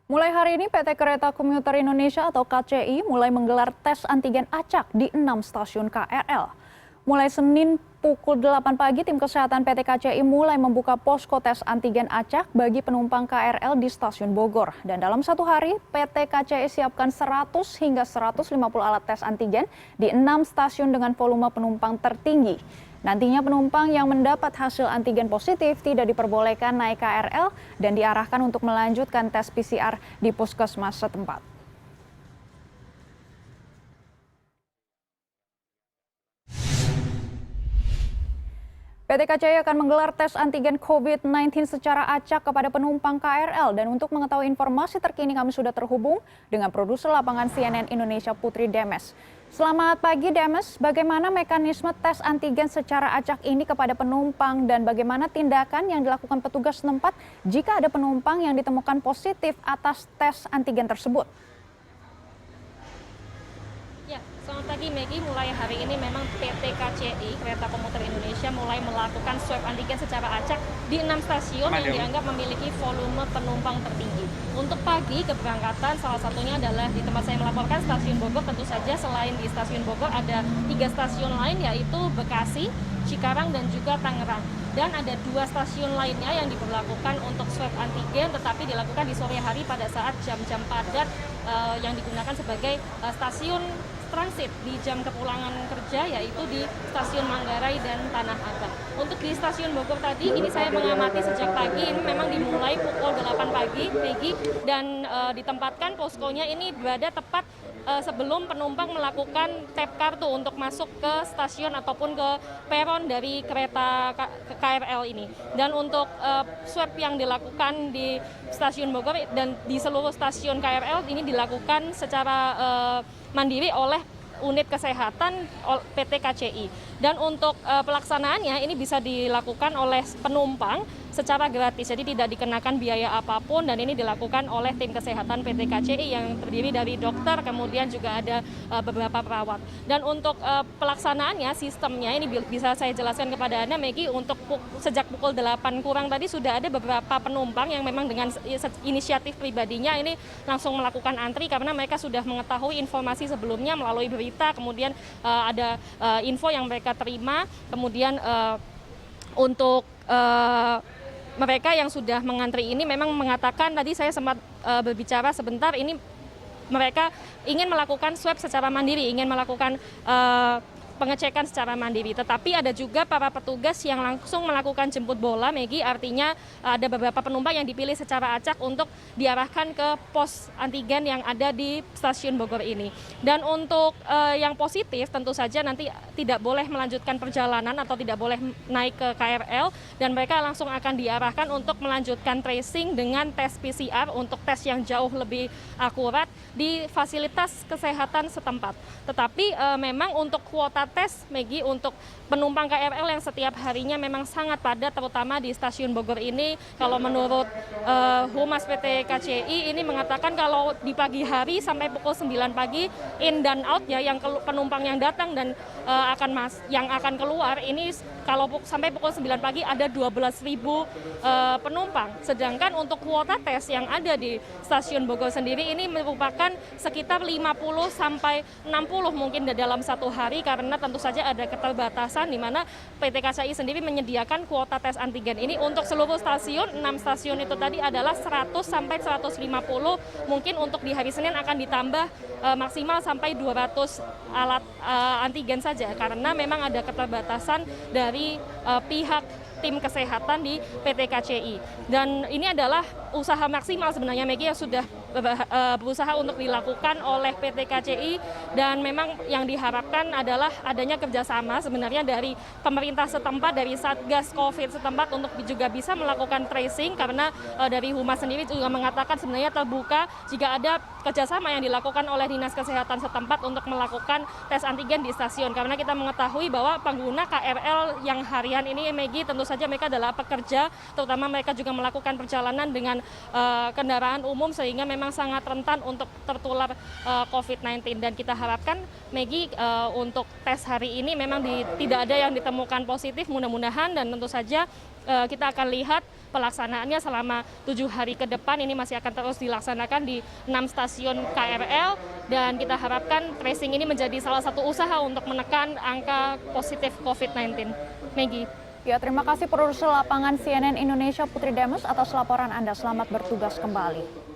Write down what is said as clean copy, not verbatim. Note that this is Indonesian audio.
Mulai hari ini PT Kereta Komuter Indonesia atau KCI mulai menggelar tes antigen acak di 6 stasiun KRL. Mulai Senin pukul 8 pagi, tim kesehatan PT KCI mulai membuka posko tes antigen acak bagi penumpang KRL di stasiun Bogor. Dan dalam satu hari, PT KCI siapkan 100 hingga 150 alat tes antigen di 6 stasiun dengan volume penumpang tertinggi. Nantinya penumpang yang mendapat hasil antigen positif tidak diperbolehkan naik KRL dan diarahkan untuk melanjutkan tes PCR di puskesmas setempat. PT KCI akan menggelar tes antigen COVID-19 secara acak kepada penumpang KRL. Dan untuk mengetahui informasi terkini kami sudah terhubung dengan produser lapangan CNN Indonesia Putri Demes. Selamat pagi Demes, bagaimana mekanisme tes antigen secara acak ini kepada penumpang dan bagaimana tindakan yang dilakukan petugas setempat jika ada penumpang yang ditemukan positif atas tes antigen tersebut? Ya, selamat pagi Maggie. Mulai hari ini memang PT KCI, Kereta Komuter Indonesia, mulai melakukan swab antigen secara acak di 6 stasiun yang dianggap memiliki volume penumpang tertinggi. Untuk pagi keberangkatan salah satunya adalah di tempat saya melaporkan stasiun Bogor. Tentu saja selain di stasiun Bogor ada 3 stasiun lain yaitu Bekasi, Cikarang dan juga Tangerang. Dan ada 2 stasiun lainnya yang diberlakukan untuk swab antigen tetapi dilakukan di sore hari pada saat jam-jam padat yang digunakan sebagai stasiun transit di jam kepulangan kerja yaitu di stasiun Manggarai dan Tanah Abang. Untuk di stasiun Bogor tadi ini saya mengamati sejak pagi ini memang dimulai pukul 8 pagi Maggie, dan ditempatkan poskonya ini berada tepat sebelum penumpang melakukan tap kartu untuk masuk ke stasiun ataupun ke peron dari kereta KRL ini. Dan untuk swab yang dilakukan di stasiun Bogor dan di seluruh stasiun KRL ini dilakukan secara mandiri oleh unit kesehatan PT KCI. Dan untuk pelaksanaannya ini bisa dilakukan oleh penumpang secara gratis, jadi tidak dikenakan biaya apapun dan ini dilakukan oleh tim kesehatan PT KCI yang terdiri dari dokter, kemudian juga ada beberapa perawat. Dan untuk pelaksanaannya, sistemnya ini bisa saya jelaskan kepada Anda Maggie, untuk sejak pukul 8 kurang tadi sudah ada beberapa penumpang yang memang dengan inisiatif pribadinya ini langsung melakukan antri karena mereka sudah mengetahui informasi sebelumnya melalui berita, kemudian ada info yang mereka terima, kemudian untuk mereka yang sudah mengantri ini memang mengatakan, tadi saya sempat berbicara sebentar, ini mereka ingin melakukan swab secara mandiri, ingin melakukan pengecekan secara mandiri. Tetapi ada juga para petugas yang langsung melakukan jemput bola, Maggie, artinya ada beberapa penumpang yang dipilih secara acak untuk diarahkan ke pos antigen yang ada di stasiun Bogor ini. Dan untuk yang positif tentu saja nanti tidak boleh melanjutkan perjalanan atau tidak boleh naik ke KRL dan mereka langsung akan diarahkan untuk melanjutkan tracing dengan tes PCR untuk tes yang jauh lebih akurat di fasilitas kesehatan setempat. Tetapi memang untuk kuota tes, Maggie, untuk penumpang KRL yang setiap harinya memang sangat padat, terutama di stasiun Bogor ini. Kalau menurut Humas PT KCI ini mengatakan kalau di pagi hari sampai pukul 9 pagi in dan out ya, yang penumpang yang datang dan yang akan keluar ini kalau sampai pukul 9 pagi ada 12.000 penumpang. Sedangkan untuk kuota tes yang ada di stasiun Bogor sendiri ini merupakan sekitar 50 sampai 60 mungkin dalam satu hari, karena tentu saja ada keterbatasan di mana PT KCI sendiri menyediakan kuota tes antigen ini untuk seluruh stasiun. 6 stasiun itu tadi adalah 100 sampai 150, mungkin untuk di hari Senin akan ditambah maksimal sampai 200 alat antigen saja karena memang ada keterbatasan dari pihak tim kesehatan di PT KCI. Dan ini adalah usaha maksimal sebenarnya, Maggie, yang sudah berusaha untuk dilakukan oleh PT KCI, dan memang yang diharapkan adalah adanya kerjasama sebenarnya dari pemerintah setempat, dari Satgas COVID setempat untuk juga bisa melakukan tracing, karena dari Humas sendiri juga mengatakan sebenarnya terbuka jika ada kerjasama yang dilakukan oleh Dinas Kesehatan setempat untuk melakukan tes antigen di stasiun, karena kita mengetahui bahwa pengguna KRL yang harian ini, Maggie, tentu saja mereka adalah pekerja, terutama mereka juga melakukan perjalanan dengan kendaraan umum sehingga memang sangat rentan untuk tertular COVID-19. Dan kita harapkan, Maggie, untuk tes hari ini memang tidak ada yang ditemukan positif, mudah-mudahan, dan tentu saja kita akan lihat pelaksanaannya selama 7 hari ke depan ini masih akan terus dilaksanakan di 6 stasiun KRL, dan kita harapkan tracing ini menjadi salah satu usaha untuk menekan angka positif COVID-19. Maggie. Ya, terima kasih produser lapangan CNN Indonesia Putri Demes atas laporan Anda. Selamat bertugas kembali.